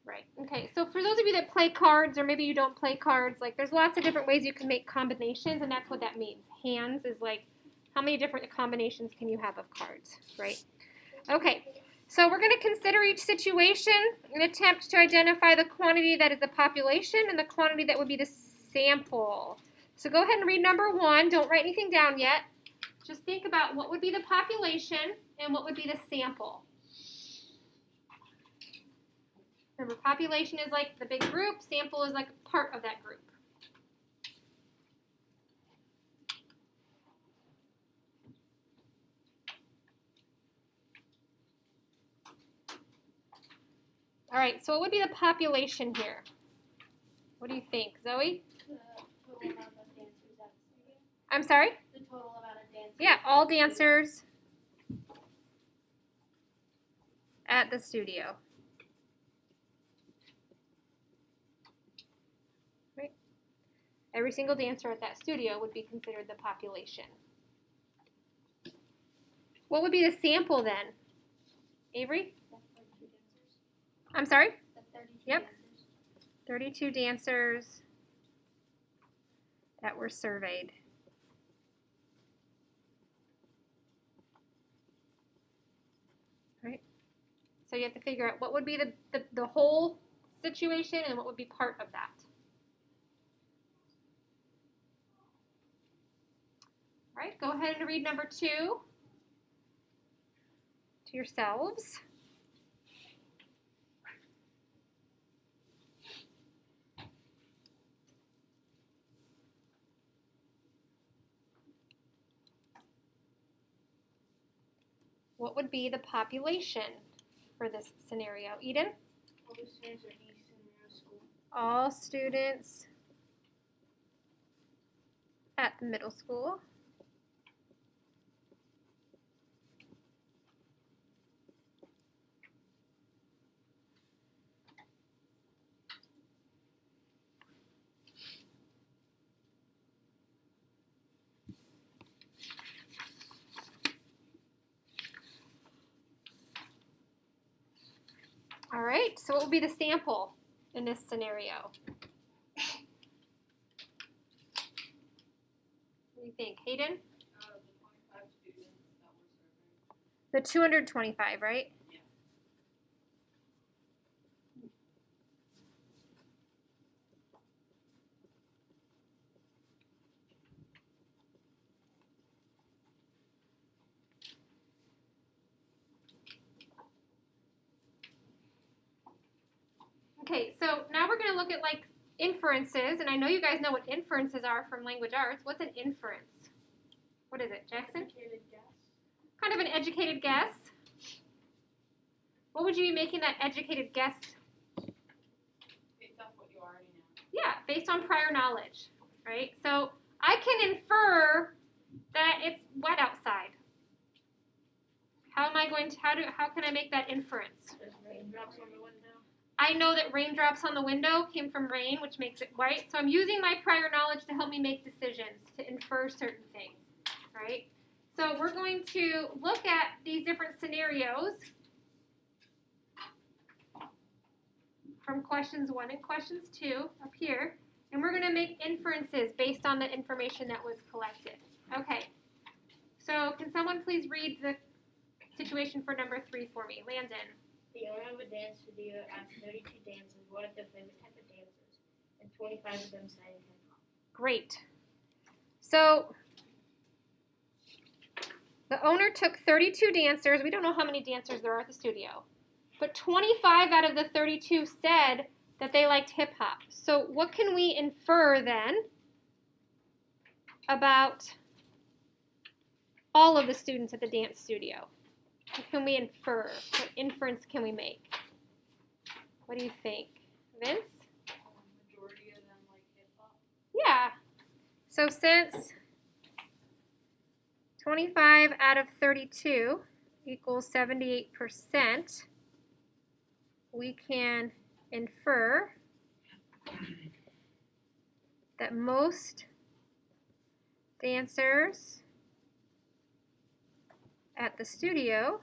Right. Okay. So for those of you that play cards, or maybe you don't play cards, like there's lots of different ways you can make combinations, and that's what that means. Hands is like how many different combinations can you have of cards, right? Okay. So we're going to consider each situation and attempt to identify the quantity that is the population and the quantity that would be the sample. So go ahead and read number 1. Don't write anything down yet. Just think about what would be the population and what would be the sample. Remember, population is like the big group, sample is like part of that group. All right, so what would be the population here? What do you think, Zoe? The total amount of dancers at the studio. I'm sorry? The total amount of dancers. Yeah, all dancers at the studio. Right? Every single dancer at that studio would be considered the population. What would be the sample then? Avery? The 32 dancers. I'm sorry? The 32 Yep. dancers. 32 dancers that were surveyed. Right? So you have to figure out what would be the whole situation and what would be part of that. All right, go ahead and read number 2 to yourselves. What would be the population for this scenario? Eden? All the students at East and middle school. All students at the middle school. All right, so what would be the sample in this scenario? What do you think, Hayden? The 25 students that were surveyed. The 225, right? Yeah. Okay, so now we're going to look at like inferences, and I know you guys know what inferences are from language arts. What's an inference? What is it, Jackson? Educated guess. Kind of an educated guess. What would you be making that educated guess? Based off what you already know. Yeah, based on prior knowledge, right? So I can infer that it's wet outside. How am I going to, how can I make that inference? There's raindrops on the window. I know that raindrops on the window came from rain, which makes it white. So I'm using my prior knowledge to help me make decisions, to infer certain things, right? So we're going to look at these different scenarios from questions 1 and questions 2 up here. And we're going to make inferences based on the information that was collected. Okay. So can someone please read the situation for number 3 for me? Landon. The owner of a dance studio asked 32 dancers what are their favorite type of dancers, and 25 of them sang hip hop. Great. So the owner took 32 dancers. We don't know how many dancers there are at the studio, but 25 out of the 32 said that they liked hip hop. So what can we infer then about all of the students at the dance studio? What can we infer? What inference can we make? What do you think? Vince? Majority of them like hip hop. Yeah. So since 25 out of 32 equals 78%, we can infer that most dancers at the studio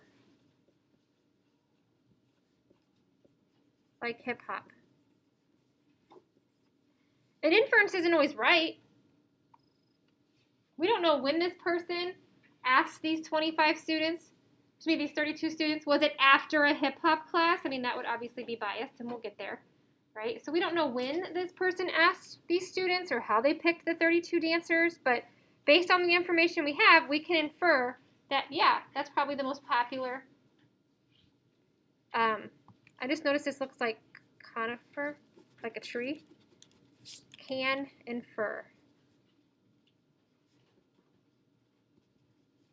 like hip hop. An inference isn't always right. We don't know when this person asked these 25 students, these 32 students, was it after a hip hop class? I mean, that would obviously be biased, and we'll get there, right? So we don't know when this person asked these students or how they picked the 32 dancers, but based on the information we have, we can infer that, yeah, that's probably the most popular. I just noticed this looks like conifer, like a tree. Can infer.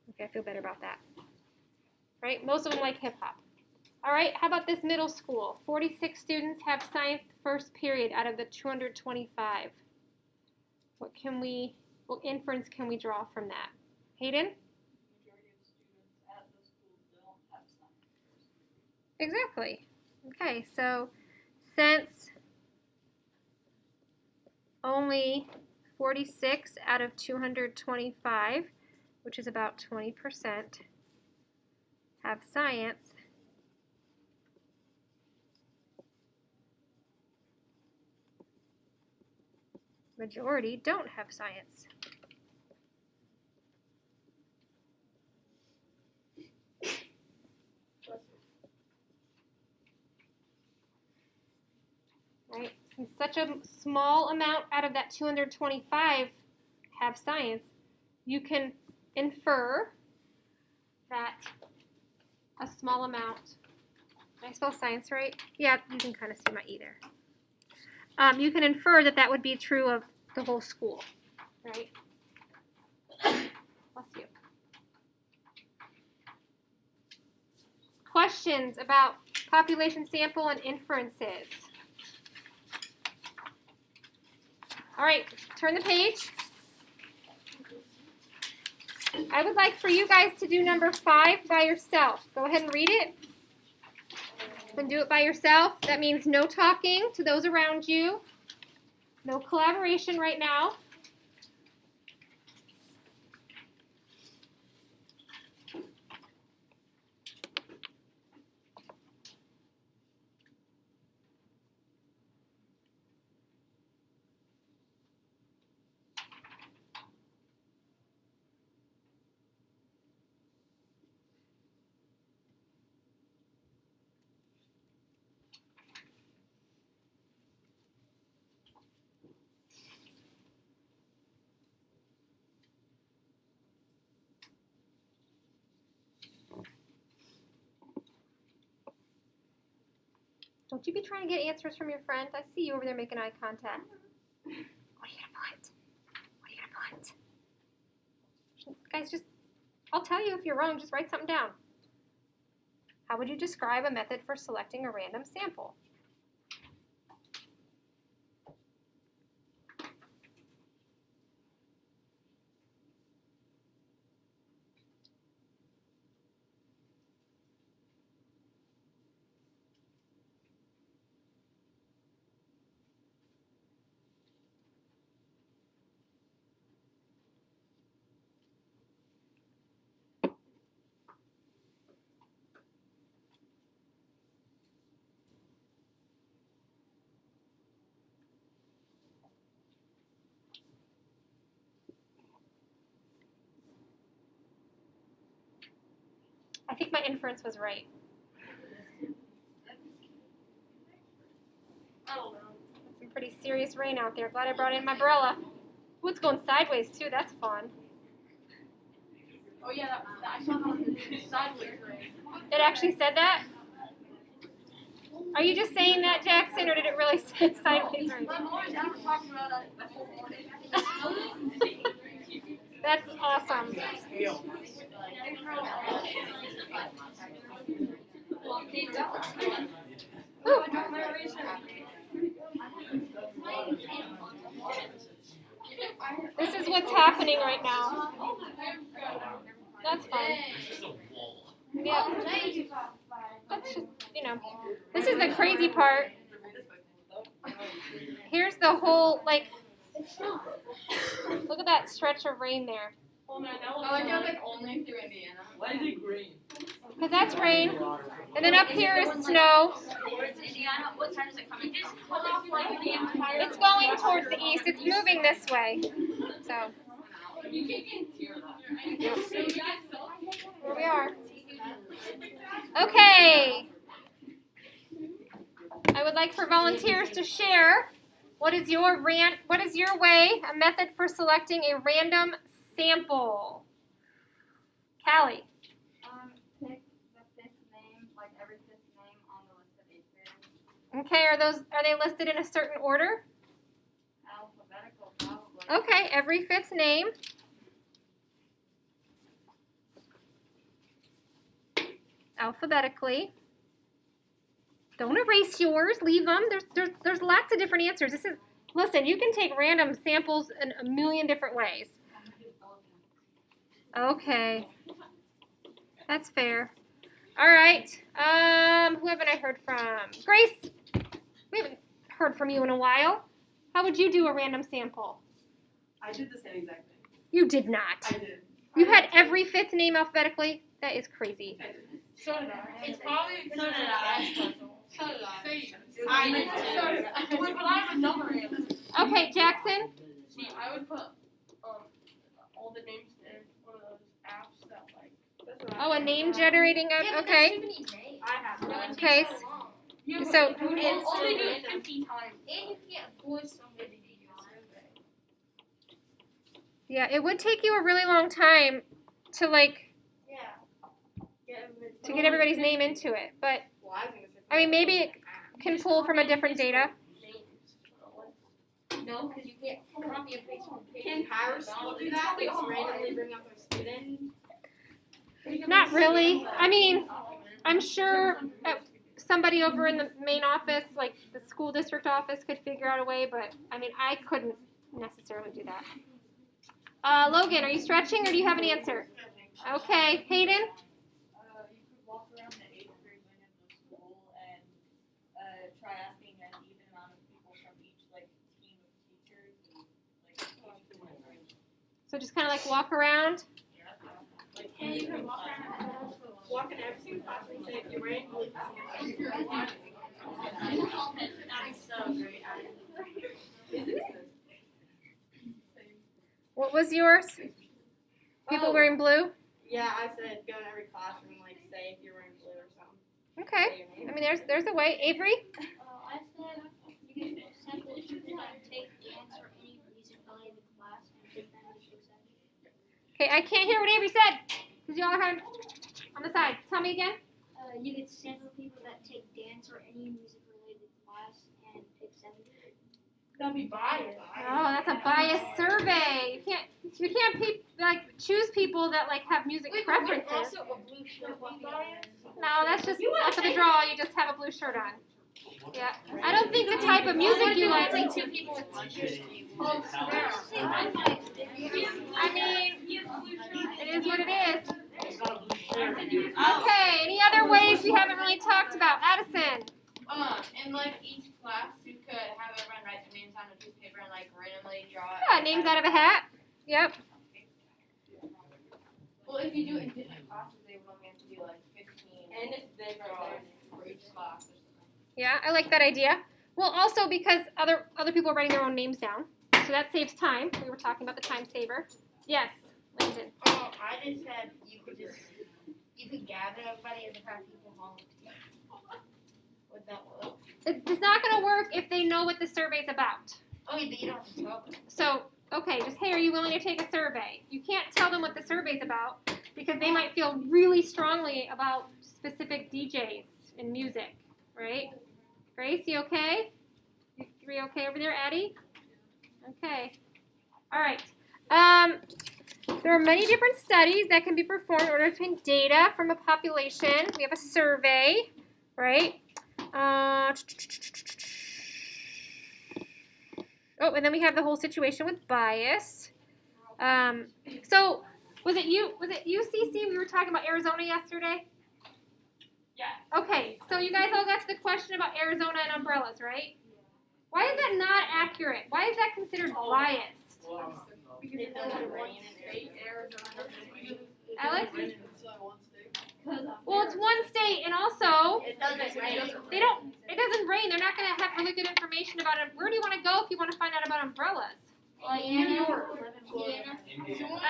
Okay, I feel better about that. Right? Most of them like hip hop. All right, how about this middle school? 46 students have science first period out of the 225. What inference can we draw from that? Hayden? Majority of students at the school don't have science. Exactly. Okay, so since only 46 out of 225, which is about 20%, have science, majority don't have science. Right? Since such a small amount out of that 225 have science, you can infer that a small amount. Did I spell science right? Yeah, you can kind of see my E there. You can infer that that would be true of the whole school, right? Bless you. Questions about population sample and inferences? All right, turn the page. I would like for you guys to do number 5 by yourself. Go ahead and read it. Then do it by yourself. That means no talking to those around you. No collaboration right now. Don't you be trying to get answers from your friend. I see you over there making eye contact. What are you gonna put? What are you gonna put? Guys, I'll tell you if you're wrong, just write something down. How would you describe a method for selecting a random sample? I think my inference was right. I don't know. Some pretty serious rain out there. Glad I brought in my umbrella. Ooh, it's going sideways too. That's fun. Oh yeah, I saw that on the sideways rain. It actually said that? Are you just saying that, Jackson, or did it really say sideways rain? My mom and dad were talking about it the whole morning. That's awesome. Ooh. This is what's happening right now. That's fun. Yeah. That's just, this is the crazy part. Here's the whole, look at that stretch of rain there. Oh man, that was like only through Indiana. Why is it green? Because that's rain. And then up here is snow. Towards Indiana, what side is it coming? Just cut off like the entire. It's going towards the east. It's moving this way. So You keep getting tears on your eyes. here we are. Okay. I would like for volunteers to share what is your way, a method for selecting a random sample. Callie. Pick the fifth name, like every fifth name on the list of 8 pairs. Okay, are they listed in a certain order? Alphabetical, probably. Okay, every fifth name. Alphabetically. Don't erase yours. Leave them. There's lots of different answers. Listen, you can take random samples in a million different ways. Okay. That's fair. All right. Who haven't I heard from? Grace. We haven't heard from you in a while. How would you do a random sample? I did the same exact thing. You did not. I did. You had every fifth name alphabetically? That is crazy. So did I. It's probably because So did I. I did. But I have a number answer. Okay, Jackson. See, I would put all the names in one of those apps that like. Oh, a name generating app. Okay. I have one. Okay. Yeah, but So- you can only do it 50 times. And you can't force somebody to do your survey. Yeah, it would take you a really long time to Yeah. get everybody's name into it, but Well, I think it's I mean maybe it can pull from a different data. No, because you can't copy and paste from page. Can Paris still do that? Like just randomly bring up a student? Not really. I mean, I'm sure somebody over in the main office, like the school district office, could figure out a way, but I mean I couldn't necessarily do that. Logan, are you stretching or do you have an answer? Okay, Hayden. You could walk around the 8th grade wing of the school and try asking an even amount of people from each team of teachers and So just kind of like walk around. And you can walk in every single classroom and say if you rank. That's so great. What was yours? People wearing blue? Yeah, I said go in every classroom, like say if you're wearing blue or something. Okay. Say your name. I mean there's a way. Avery? I said you can sample people that take dance or any music related class and take them to success. Okay, I can't hear what Avery said because y'all are having on the side. Tell me again. You could sample people that take dance or any music related class and pick 70. That'd be biased. Oh, that's a biased survey. You can't choose people that have music preferences. Also a blue shirt would be biased. No, that's for the draw. You just have a blue shirt on. Yeah. I don't think the type of music you like. Only 2 people with t-shirts. I mean, it is what it is. Okay. Any other ways we haven't really talked about? Addison. In each class, you could have everyone write their names on a piece of paper and randomly draw it. Yeah, names out of a hat. Yep. Well, if you do it in different classes, they would only have to do 15. And they draw for each class or something. Yeah, I like that idea. Well, also because other people are writing their own names down, so that saves time. We were talking about the time saver. Yes, Landon. Oh, I just said you could gather everybody and have people volunteer. Would that work? It's not going to work if they know what the survey's about. Oh, but you don't have to tell them. So, okay, just, hey, are you willing to take a survey? You can't tell them what the survey's about because they might feel really strongly about specific DJs and music, right? Grace, you okay? You three okay over there, Addie? Okay. All right. There are many different studies that can be performed in order to obtain data from a population. We have a survey, right? Oh, and then we have the whole situation with bias. So was it UCC? We were talking about Arizona yesterday? Yeah. Okay, so you guys all got to the question about Arizona and umbrellas, right? Why is that not accurate? Why is that considered biased? It doesn't rain in Arizona. Alex? It's only one state. Well, it's one state, and also It doesn't rain. they don't. It doesn't rain. They're not going to have really good information about it. Where do you want to go if you want to find out about umbrellas? I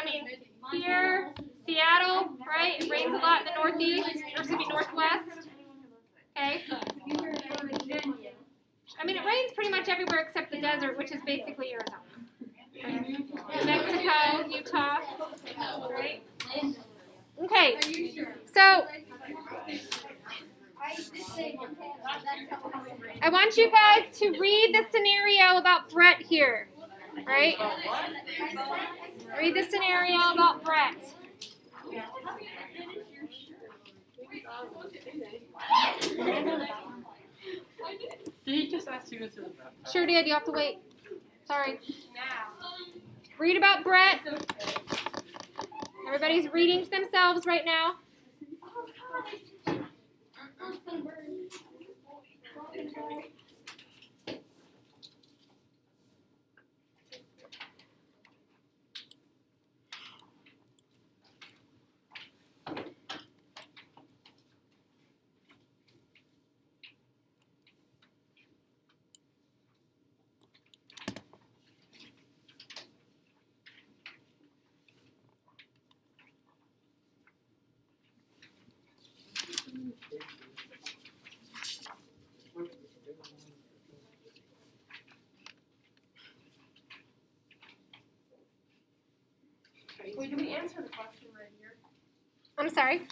mean, here, Seattle, right? It rains a lot in the northeast, or excuse me, northwest. Okay. I mean, it rains pretty much everywhere except the desert, which is basically Arizona. Mexico, Utah, right? Okay. So I want you guys to read the scenario about Brett here, right? Read the scenario about Brett. Did he just ask you to the bathroom? Sure did. You have to wait. Sorry. Read about Brett. Everybody's reading to themselves right now. Wait, did we answer the question right here? I'm sorry. Did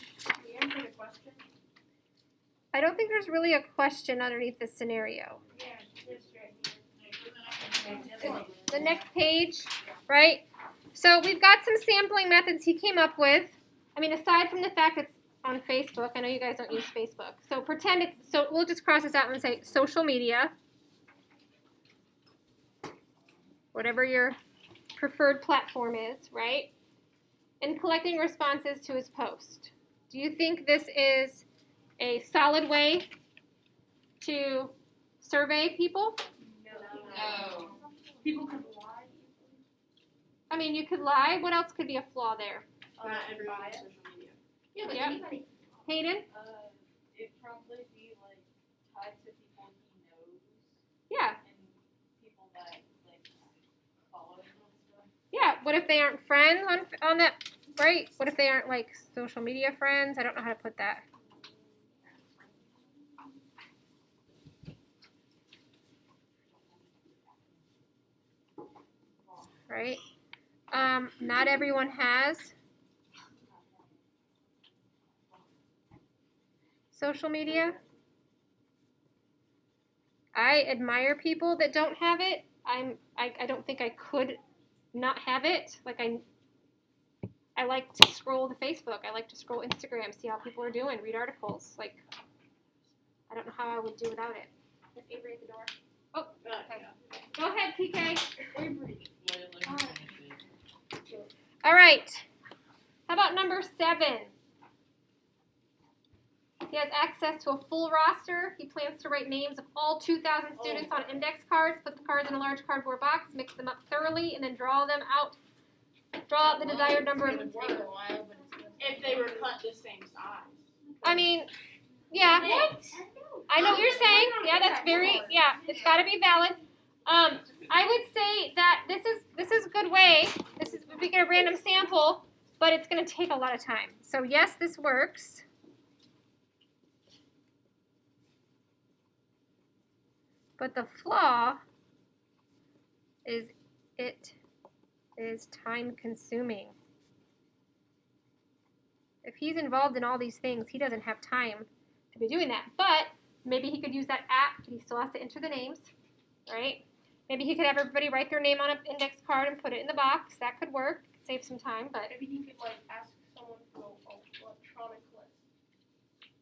we answer the question? I don't think there's really a question underneath the scenario. Yeah, this right here. The next page, right? So we've got some sampling methods he came up with. I mean, aside from the fact it's on Facebook, I know you guys don't use Facebook. So pretend it's, so we'll just cross this out and say social media. Whatever your preferred platform is, right? And collecting responses to his post. Do you think this is a solid way to survey people? No. People could lie. I mean, you could lie. What else could be a flaw there? Not everyone on social media. Yeah, but Yep. anybody. Hayden? It'd probably be like tied to people he knows Yeah. and people that like follow him and stuff. Yeah. What if they aren't friends on that, right? What if they aren't like social media friends? I don't know how to put that. Right? Not everyone has social media. I admire people that don't have it. I don't think I could not have it. Like I like to scroll to Facebook. I like to scroll Instagram, see how people are doing, read articles. Like I don't know how I would do without it. Is Avery at the door? Oh, okay. Go ahead, PK. All right. How about number 7? He has access to a full roster. He plans to write names of all 2,000 students on index cards, put the cards in a large cardboard box, mix them up thoroughly, and then draw out the desired number of. It's gonna take a while, but it's gonna If they were cut the same size. I mean, yeah. What? I know what you're saying. Yeah, that's very, yeah, it's got to be valid. I would say that this is a good way. We get a random sample, but it's going to take a lot of time. So yes, this works. But the flaw is it is time consuming. If he's involved in all these things, he doesn't have time to be doing that. But maybe he could use that app, but he still has to enter the names, right? Maybe he could have everybody write their name on an index card and put it in the box. That could work, save some time, but Maybe he could like ask someone for an electronic list.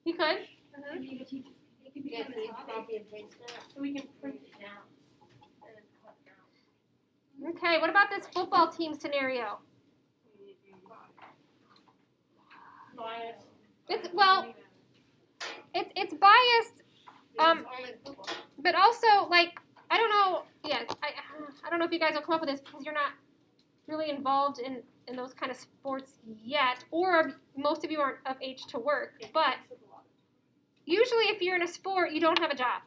he could. Yeah, so you copy and paste that. So we can print it down. And then cut down. Okay, what about this football team scenario? Bias. It's biased, It's only football. but also like I don't know. Yes, I don't know if you guys will come up with this because you're really involved in those kind of sports yet, or most of you aren't of age to work, but usually if you're in a sport, you don't have a job.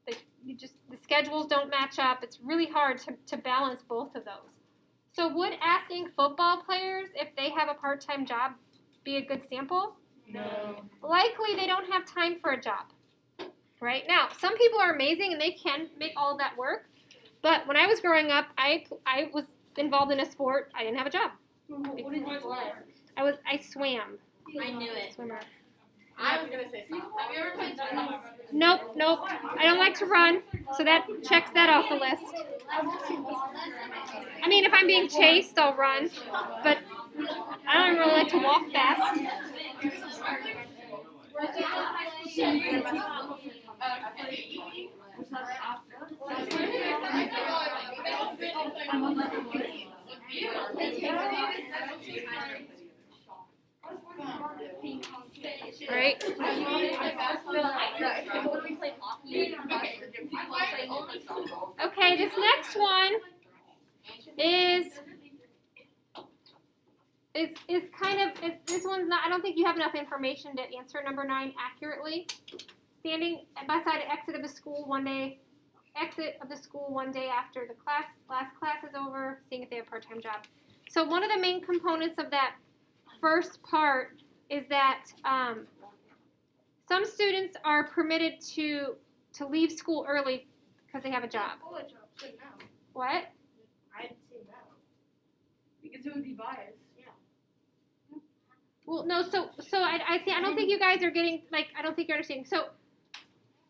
The schedules don't match up. It's really hard to balance both of those. So would asking football players if they have a part-time job be a good sample? No. Likely they don't have time for a job. Right? Now, some people are amazing and they can make all of that work. But when I was growing up, I was involved in a sport. I didn't have a job. What did you play? I swam. I knew it. Swimmer. I was gonna say something. Have you ever played tennis? Nope. I don't like to run, so that checks that off the list. I mean, if I'm being chased, I'll run, but I don't really like to walk fast. Right? Okay, this next one is kind of, this one's not, I don't think you have enough information to answer number 9 accurately. Standing beside an exit of the school one day after the last class is over, seeing if they have a part-time job. So one of the main components of that first part is that some students are permitted to leave school early because they have a job. What? I'd say no. Because it would be biased. Well, no. So I don't think you guys are getting, like, I don't think you're understanding. So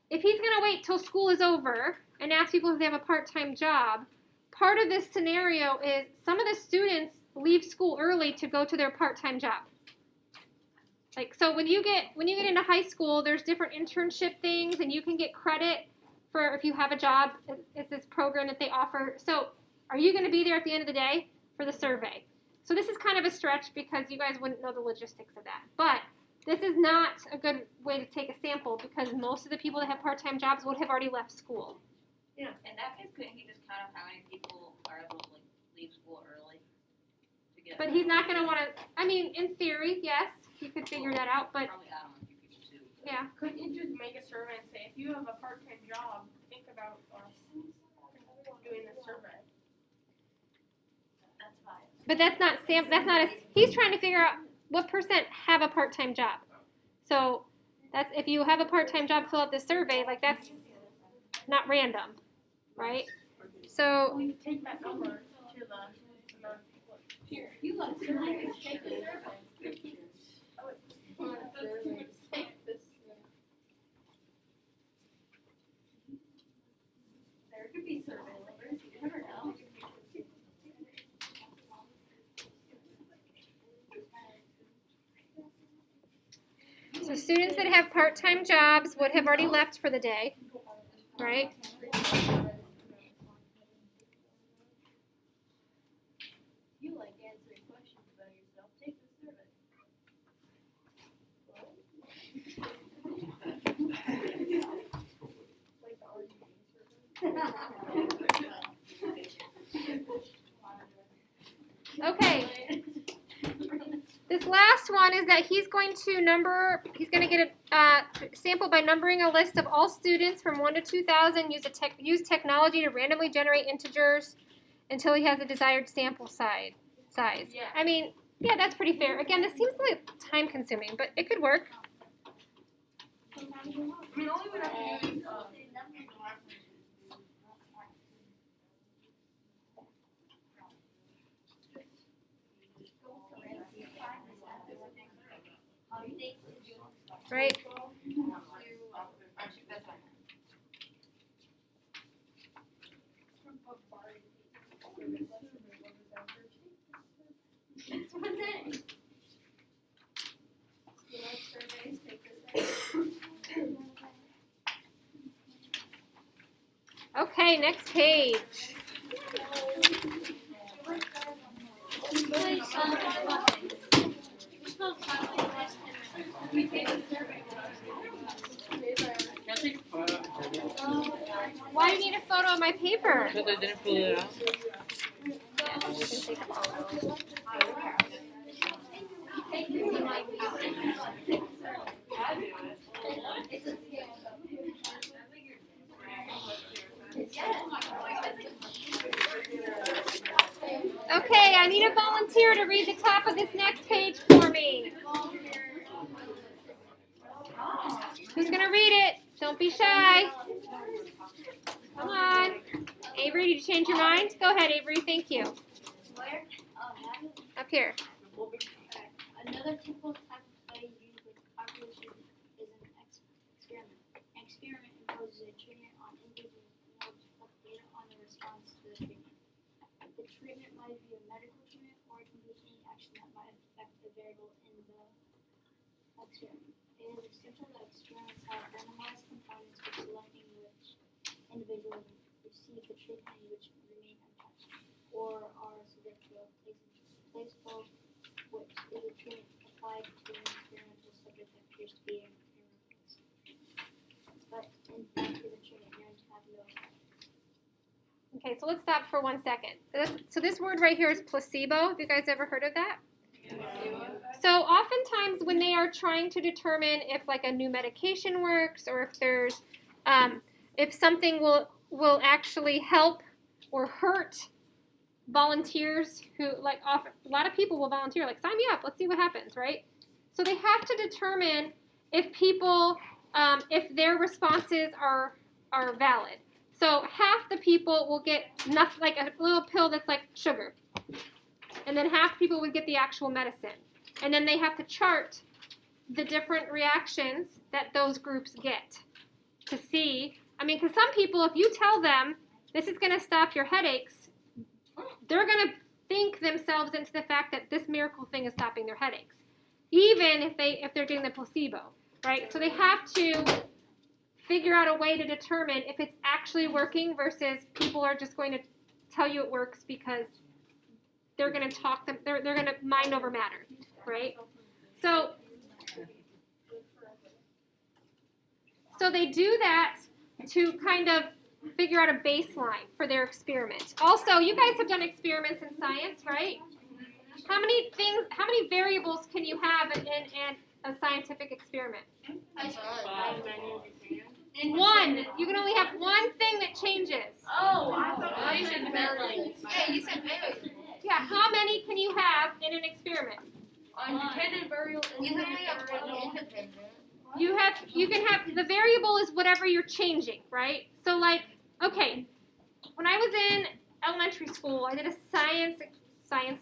if he's gonna wait till school is over and ask people if they have a part-time job, part of this scenario is some of the students leave school early to go to their part-time job. Like, so when you get into high school, there's different internship things, and you can get credit for if you have a job. It's this program that they offer. So are you going to be there at the end of the day for the survey? So this is kind of a stretch because you guys wouldn't know the logistics of that. But this is not a good way to take a sample because most of the people that have part-time jobs would have already left school. In that case, couldn't he just count how many people are able to leave school early to get? But he's not going to want to. I mean, in theory, yes, he could figure that out. But Probably add on a few people too. yeah. Couldn't you just make a survey and say, if you have a part-time job, think about us doing this survey? That's fine. But that's not Sam. That's not a. He's trying to figure out what percent have a part-time job. So that's if you have a part-time job, fill out this survey. Like that's not random, right? So We could take that number to the here. You let survey. Take the survey. Take this. There could be survey numbers. You never know. so students that have part-time jobs would have already left for the day, right? You like answering questions about yourself. Take the survey. Okay. This last one is that he's going to get a sample by numbering a list of all students from 1 to 2,000, use technology to randomly generate integers until he has a desired sample size. Yeah. I mean, yeah, that's pretty fair. Again, this seems like time consuming, but it could work. I mean, all we would have to do is Right? Okay, next page. Can I take a photo? Why do you need a photo of my paper? Because I didn't fill it out. You can think of all of those. Okay, I need a volunteer to read the top of this next page for me. Who's going to read it? Don't be shy. Come on. Avery, did you change your mind? Go ahead, Avery. Thank you. Where? Up here. Another typical type of play used with population is an experiment. An experiment imposes a treatment on individuals in order to collect data on the response to the treatment. The treatment might be a medical treatment, or it can be any action that might affect the variable in the experiment. It is essential that experiments have randomized components for selecting which individuals receive the treatment and which remain untouched, or are subject to a placebo, which is a treatment applied to an experimental subject that appears to be irreplaceable, but in fact is a treatment known to have no effect. Okay, so let's stop for 1 second. So this word right here is placebo. Have you guys ever heard of that? So oftentimes when they are trying to determine if like a new medication works or if there's if something will actually help or hurt volunteers who like often, a lot of people will volunteer like sign me up, let's see what happens, right? So they have to determine if people if their responses are valid. So half the people will get nothing, like a little pill that's like sugar. And then half the people would get the actual medicine. And then they have to chart the different reactions that those groups get to see. I mean, because some people, if you tell them this is going to stop your headaches, they're going to think themselves into the fact that this miracle thing is stopping their headaches, even if they're getting the placebo, right? So they have to figure out a way to determine if it's actually working versus people are just going to tell you it works because they're going to talk them. They're going to mind over matter, right? So they do that to kind of figure out a baseline for their experiment. Also, you guys have done experiments in science, right? How many variables can you have in a scientific experiment? One. You can only have one thing that changes. Oh, I thought you said variables. Yeah, you said variables. Yeah, how many can you have in an experiment? Independent variable. You can only have one independent. You can have the variable is whatever you're changing, right? So like, okay, when I was in elementary school, I did a science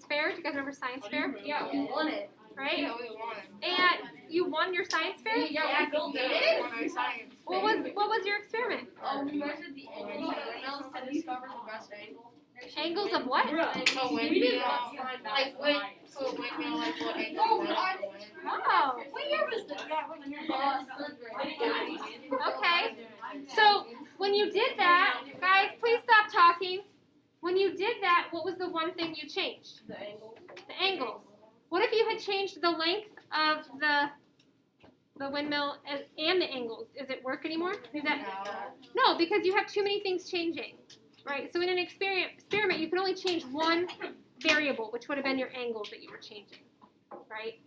fair. Do you guys remember science fair? Yeah. You won it. Right? Yeah, we won. And you won your science fair? Yeah, we built it. What was your experiment? We measured the angles to discover the best angle. Angles of what? Like when what angle. Oh. What year was this? Okay. So when you did that, guys, please stop talking. When you did that, what was the one thing you changed? The angles. The angles. What if you had changed the length of the windmill and the angles? Does it work anymore? No, because you have too many things changing, right? So in an experiment, you can only change one variable, which would have been your angles that you were changing, right?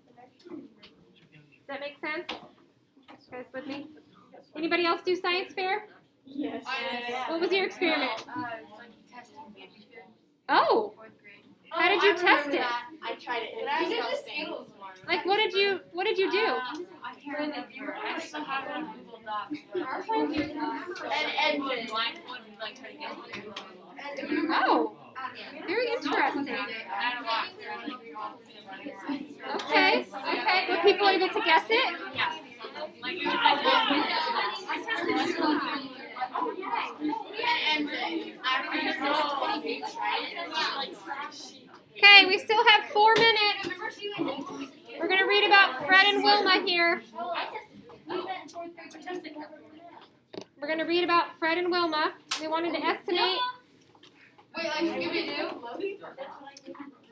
Does that make sense? You guys with me? Anybody else do science fair? Yes. What was your experiment? Testing baby food. Oh, 4th grade. how did you test it? I tried it. We did the Skittles one. Like, what did you do? I can't remember. I still have it on Google Docs. Oh, very interesting. Okay. Were people able to guess it? Okay, we still have 4 minutes. We're going to read about Fred and Wilma here. We're going to read about Fred and Wilma. They wanted to estimate. Wait, like Scooby-Doo?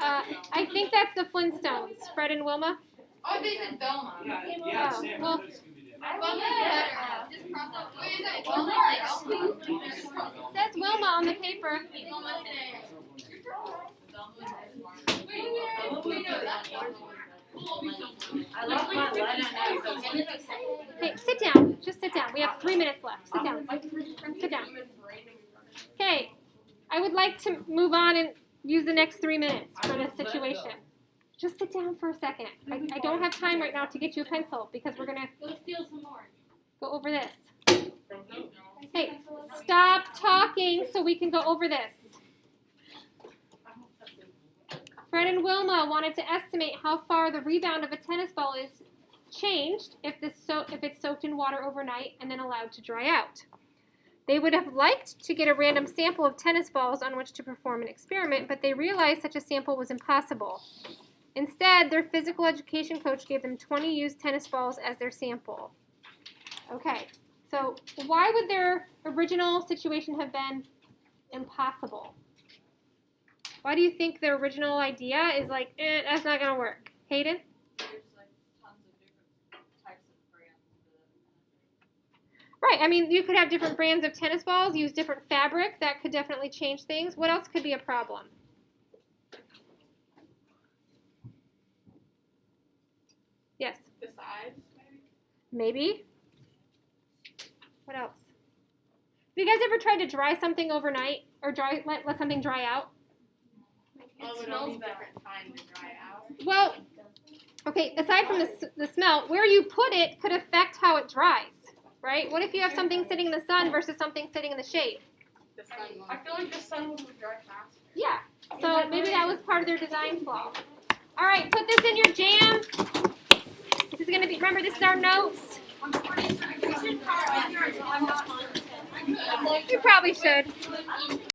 I think that's the Flintstones, Fred and Wilma. Oh, they said Velma. Oh, well, it says Wilma on the paper. I love my life. Okay, sit down. Just sit down. We have 3 minutes left. Sit down. Sit down. Okay, I would like to move on and use the next 3 minutes for this situation. Just sit down for a second. I don't have time right now to get you a pencil because we're gonna Go steal some more. go over this. Hey, stop talking so we can go over this. Fred and Wilma wanted to estimate how far the rebound of a tennis ball is changed if it's soaked in water overnight and then allowed to dry out. They would have liked to get a random sample of tennis balls on which to perform an experiment, but they realized such a sample was impossible. Instead, their physical education coach gave them 20 used tennis balls as their sample. Okay, so why would their original situation have been impossible? Why do you think their original idea is like, that's not going to work? Hayden? There's like tons of different types of brands. Right, I mean, you could have different brands of tennis balls, use different fabric. That could definitely change things. What else could be a problem? Yes? The size, maybe? Maybe. What else? Have you guys ever tried to dry something overnight or let something dry out? Oh, it smells different time to dry out. Well, okay, aside from the smell, where you put it could affect how it dries, right? What if you have something sitting in the sun versus something sitting in the shade? The sun. I feel like the sun would dry faster. Yeah, so maybe that was part of their design flaw. All right, put this in your jam. This is going to be, remember, this is our notes. You probably should.